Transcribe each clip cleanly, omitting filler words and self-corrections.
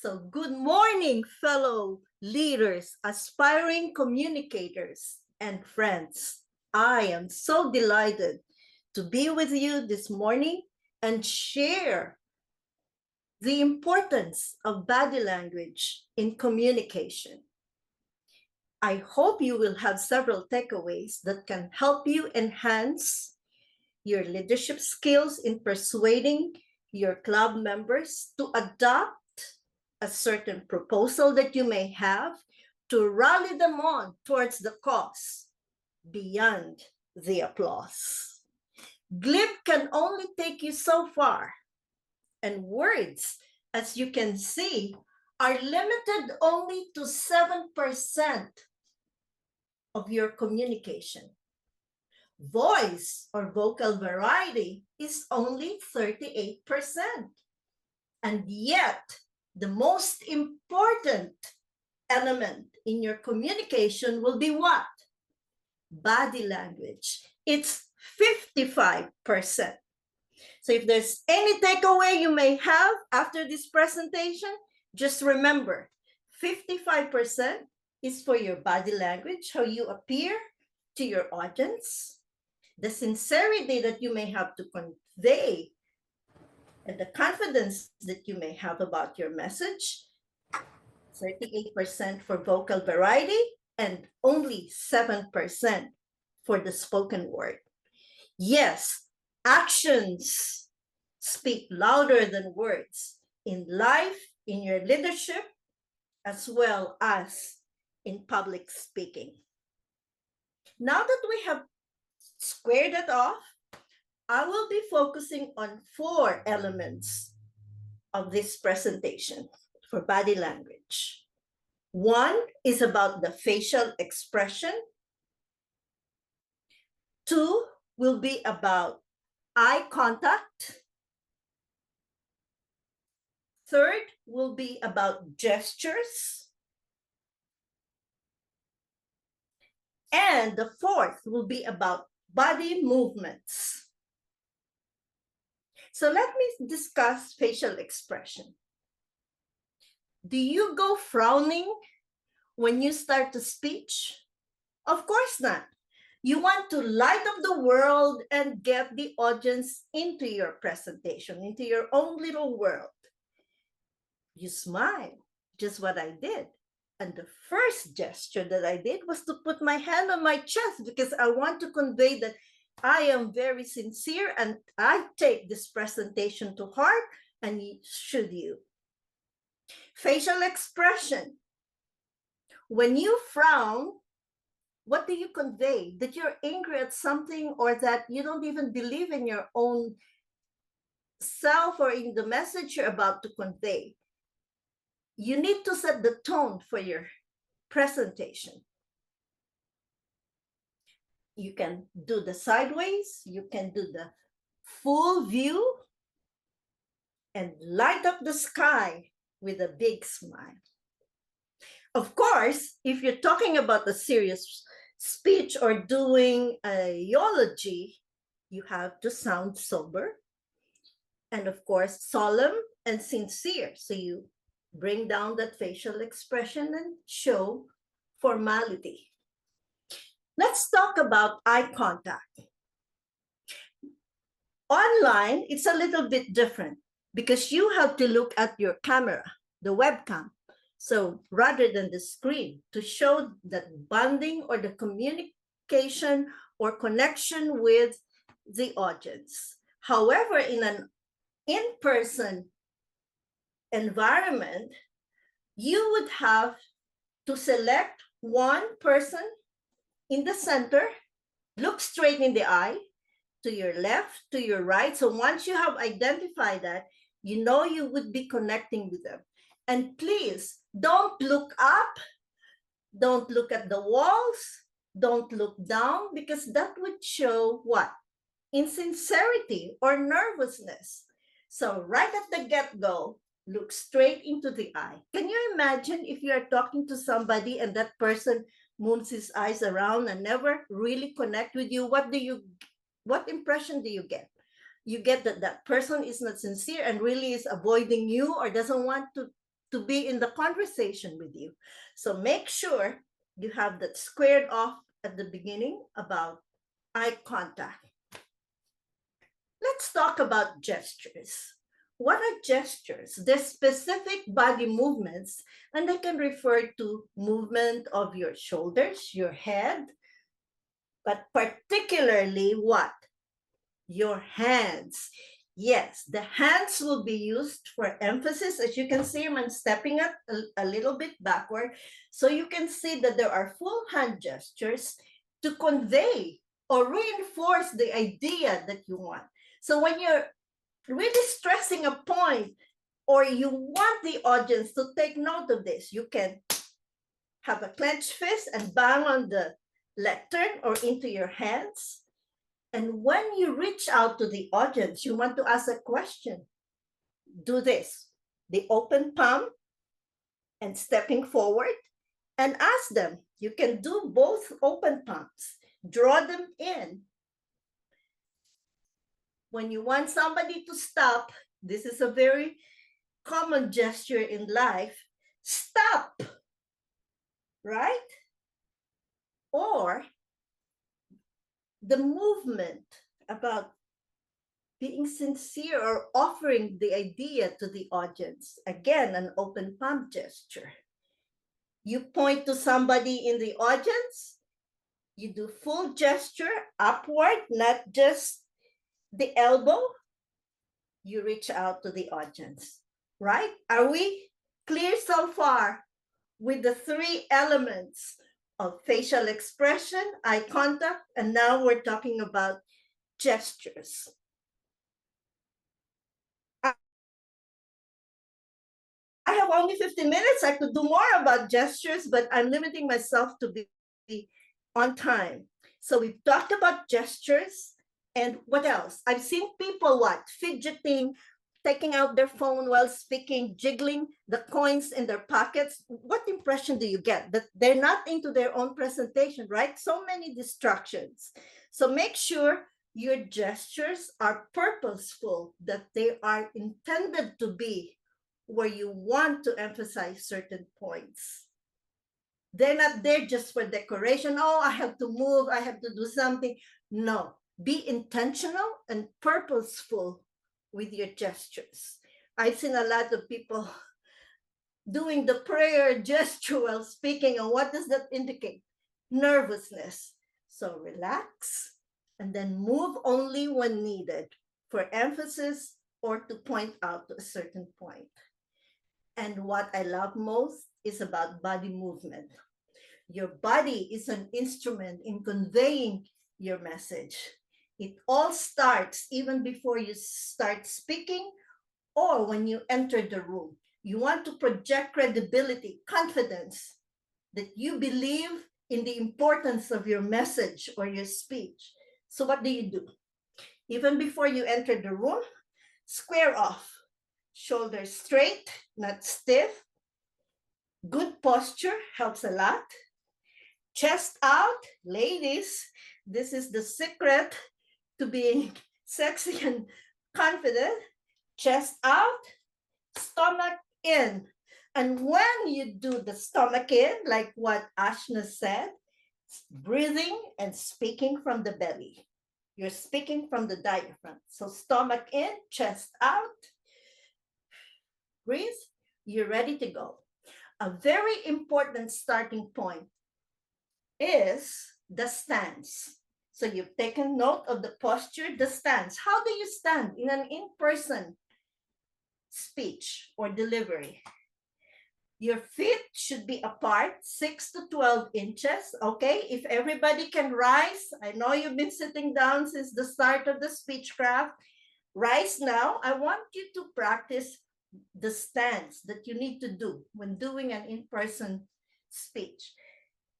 So good morning, fellow leaders, aspiring communicators, and friends. I am so delighted to be with you this morning and share the importance of body language in communication. I hope you will have several takeaways that can help you enhance your leadership skills in persuading your club members to adopt a certain proposal that you may have to rally them on towards the cause beyond the applause. Glib can only take you so far, and words, as you can see, are limited only to 7% of your communication. Voice or vocal variety is only 38%. And yet, the most important element in your communication will be what? Body language. It's 55%. So if there's any takeaway you may have after this presentation, just remember, 55% is for your body language, how you appear to your audience, the sincerity that you may have to convey, and the confidence that you may have about your message, 38% for vocal variety, and only 7% for the spoken word. Yes, actions speak louder than words in life, in your leadership, as well as in public speaking. Now that we have squared it off, I will be focusing on 4 elements of this presentation for body language. 1 is about the facial expression. 2 will be about eye contact. 3rd will be about gestures. And the 4th will be about body movements. So let me discuss facial expression. Do you go frowning when you start a speech? Of course not. You want to light up the world and get the audience into your presentation, into your own little world. You smile, just what I did. And the first gesture that I did was to put my hand on my chest because I want to convey that I am very sincere and I take this presentation to heart, and should you. Facial expression. When you frown, what do you convey? That you're angry at something, or that you don't even believe in your own self or in the message you're about to convey. You need to set the tone for your presentation. You can do the sideways, you can do the full view, and light up the sky with a big smile. Of course, if you're talking about a serious speech or doing a eulogy, you have to sound sober and, of course, solemn and sincere. So you bring down that facial expression and show formality. Let's talk about eye contact. Online, it's a little bit different because you have to look at your camera, the webcam. So rather than the screen, to show that bonding or the communication or connection with the audience. However, in an in-person environment, you would have to select one person in the center, look straight in the eye, to your left, to your right. So once you have identified that, you know you would be connecting with them. And please, don't look up, don't look at the walls, don't look down, because that would show what? Insincerity or nervousness. So right at the get-go, look straight into the eye. Can you imagine if you are talking to somebody and that person moves his eyes around and never really connect with you? What impression do you get? You get that that person is not sincere and really is avoiding you or doesn't want to to be in the conversation with you. So make sure you have that squared off at the beginning about eye contact. Let's talk about gestures. What are gestures? They're specific body movements, and they can refer to movement of your shoulders, your head, but particularly what? Your hands. Yes, the hands will be used for emphasis. As you can see, I'm stepping up a little bit backward. So you can see that there are full hand gestures to convey or reinforce the idea that you want. So when you're really stressing a point or you want the audience to take note of this, you can have a clenched fist and bang on the lectern or into your hands. And when you reach out to the audience, you want to ask a question. Do this, the open palm and stepping forward, and ask them. You can do both open palms. Draw them in. When you want somebody to stop, this is a very common gesture in life. Stop, right? Or the movement about being sincere or offering the idea to the audience. Again, an open palm gesture. You point to somebody in the audience, you do full gesture upward, not just the elbow. You reach out to the audience, right? Are we clear so far with the three elements of facial expression, eye contact, and now we're talking about gestures? I have only 15 minutes. I could do more about gestures, but I'm limiting myself to be on time. So we've talked about gestures, and what else? I've seen people fidgeting, taking out their phone while speaking, jiggling the coins in their pockets. What impression do you get? That they're not into their own presentation, right? So many distractions. So make sure your gestures are purposeful, that they are intended to be where you want to emphasize certain points. They're not there just for decoration. Oh, I have to move, I have to do something. No, be intentional and purposeful with your gestures. I've seen a lot of people doing the prayer gesture while speaking. And what does that indicate? Nervousness. So relax and then move only when needed for emphasis or to point out to a certain point. And what I love most is about body movement. Your body is an instrument in conveying your message. It all starts even before you start speaking or when you enter the room. You want to project credibility, confidence, that you believe in the importance of your message or your speech. So what do? Even before you enter the room, square off. Shoulders straight, not stiff. Good posture helps a lot. Chest out, ladies, this is the secret to being sexy and confident. Chest out, stomach in. And when you do the stomach in, like what Ashna said, breathing and speaking from the belly. You're speaking from the diaphragm. So stomach in, chest out. Breathe, you're ready to go. A very important starting point is the stance. So you've taken note of the posture, the stance. How do you stand in an in-person speech or delivery? Your feet should be apart, 6 to 12 inches, okay? If everybody can rise, I know you've been sitting down since the start of the Speechcraft. Rise now. I want you to practice the stance that you need to do when doing an in-person speech.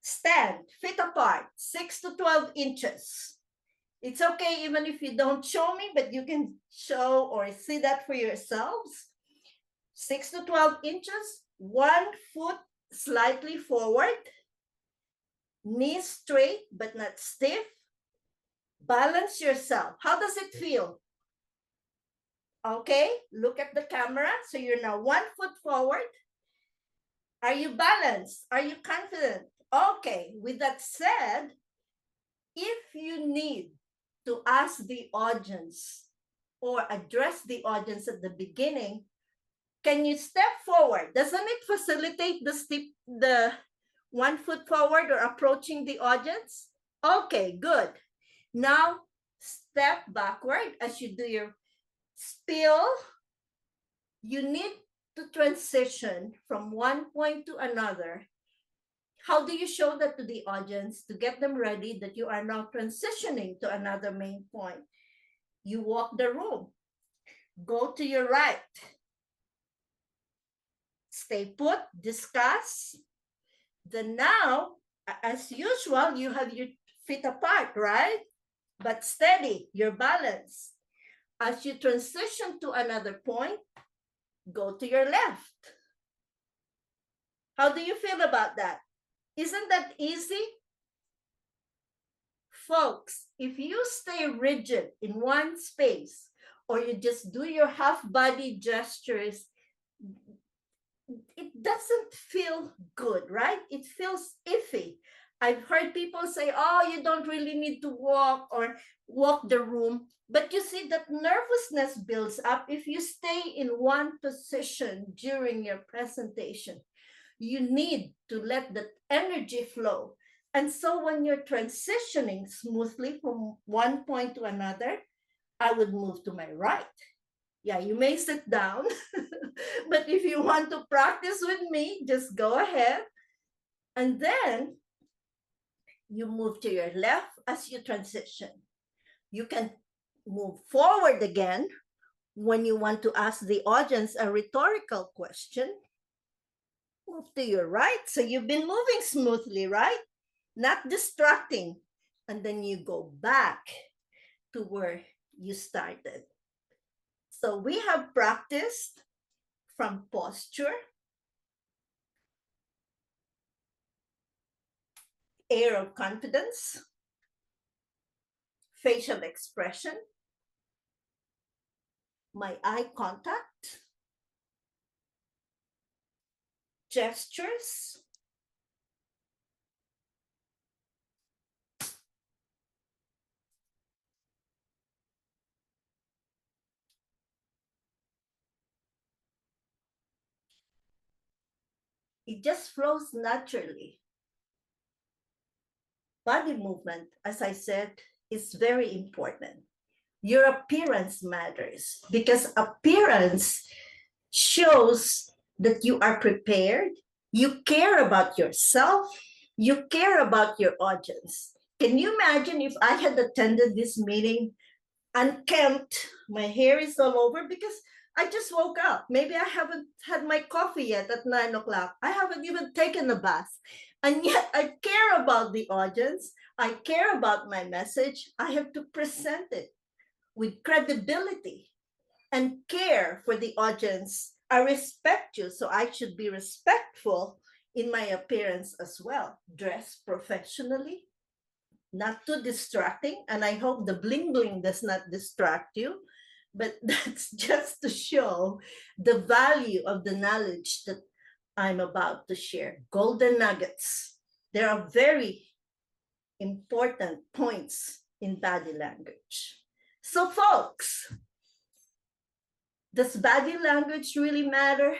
Stand, feet apart, 6 to 12 inches. It's okay even if you don't show me, but you can show or see that for yourselves. 6 to 12 inches, 1 foot slightly forward, knees straight but not stiff. Balance yourself. How does it feel? Okay, look at the camera. So you're now 1 foot forward, Are you balanced? Are you confident? Okay, with that said, if you need to ask the audience or address the audience at the beginning, can you step forward? Doesn't it facilitate the 1 foot forward or approaching the audience? Okay, good. Now step backward as you do your spiel. You need to transition from one point to another. How do you show that to the audience to get them ready that you are now transitioning to another main point? You walk the room, go to your right, stay put, discuss. Then now, as usual, you have your feet apart, right? But steady, your balance. As you transition to another point, go to your left. How do you feel about that? Isn't that easy? Folks, if you stay rigid in one space or you just do your half body gestures, it doesn't feel good, right? It feels iffy. I've heard people say, oh, you don't really need to walk or walk the room. But you see that nervousness builds up if you stay in one position during your presentation. You need to let that energy flow. And so when you're transitioning smoothly from one point to another, I would move to my right. Yeah, you may sit down, but if you want to practice with me, just go ahead. And then you move to your left as you transition. You can move forward again when you want to ask the audience a rhetorical question. Move to your right. So you've been moving smoothly, right? Not distracting. And then you go back to where you started. So we have practiced from posture, air of confidence, facial expression, my eye contact, gestures, it just flows naturally. Body movement, as I said, is very important. Your appearance matters because appearance shows that you are prepared, you care about yourself, you care about your audience. Can you imagine if I had attended this meeting unkempt, my hair is all over because I just woke up. Maybe I haven't had my coffee yet at 9 o'clock. I haven't even taken a bath. And yet I care about the audience. I care about my message. I have to present it with credibility and care for the audience. I respect you, so I should be respectful in my appearance as well. Dress professionally, not too distracting. And I hope the bling bling does not distract you, but that's just to show the value of the knowledge that I'm about to share. Golden nuggets. There are very important points in body language. So folks, does body language really matter?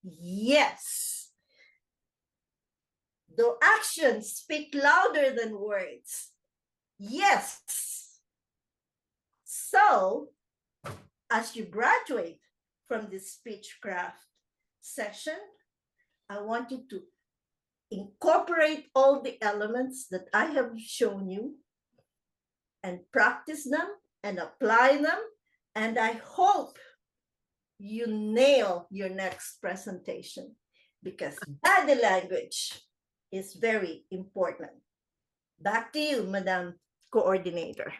Yes. Do actions speak louder than words? Yes. So, as you graduate from this Speechcraft session, I want you to incorporate all the elements that I have shown you and practice them and apply them. And I hope you nail your next presentation because body language is very important. Back to you, Madam Coordinator.